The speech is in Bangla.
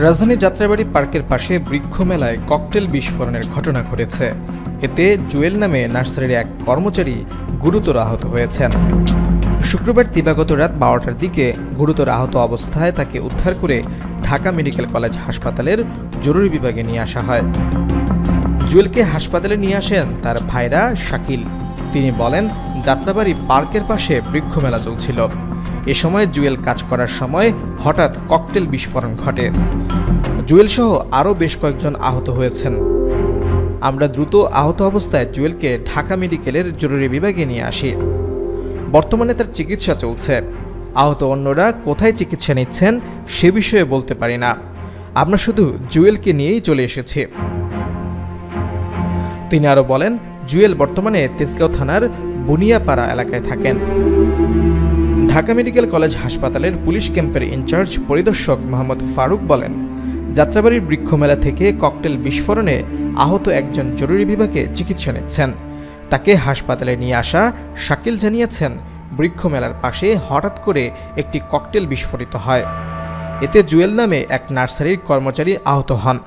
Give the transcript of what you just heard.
রাজধানী যাত্রাবাড়ী পার্কের পাশে বৃক্ষ মেলায় ককটেল বিস্ফোরণের ঘটনা ঘটেছে। এতে জুয়েল নামে নার্সারির এক কর্মচারী গুরুতর আহত হয়েছেন। শুক্রবার দিবাগত রাত 12টার দিকে গুরুতর আহত অবস্থায় তাকে উদ্ধার করে ঢাকা মেডিকেল কলেজ হাসপাতালের জরুরি বিভাগে নিয়ে আসা হয়। জুয়েলকে হাসপাতালে নিয়ে আসেন তার ভাইরা শাকিল। তিনি বলেন, যাত্রাবাড়ী পার্কের পাশে বৃক্ষ মেলা চলছিল। এ সময় জুয়েল কাজ করার সময় হঠাৎ ককটেল বিস্ফোরণ ঘটে। জুয়েল সহ আরও বেশ কয়েকজন আহত হয়েছেন। আমরা দ্রুত আহত অবস্থায় জুয়েলকে ঢাকা মেডিকেলের জরুরি বিভাগে নিয়ে আসি। বর্তমানে তার চিকিৎসা চলছে। আহত অন্যরা কোথায় চিকিৎসা নিচ্ছেন সে বিষয়ে বলতে পারি না। আমরা শুধু জুয়েলকে নিয়েই চলে এসেছি। তিনি আরও বলেন, জুয়েল বর্তমানে তেজগাঁও থানার বুনিয়াপাড়া এলাকায় থাকেন। ঢাকা মেডিকেল কলেজ হাসপাতালের পুলিশ ক্যাম্পের ইনচার্জ পরিদর্শক মোহাম্মদ ফারুক বলেন, যাত্রাবাড়ির বৃক্ষমেলা থেকে ককটেল বিস্ফোরণে আহত একজন জরুরি বিভাগে চিকিৎসা নিচ্ছেন। তাকে হাসপাতালে নিয়ে আসা শাকিল জানিয়েছেন, বৃক্ষমেলার পাশে হঠাৎ করে একটি ককটেল বিস্ফোরিত হয়। এতে জুয়েল নামে এক নার্সারির কর্মচারী আহত হন।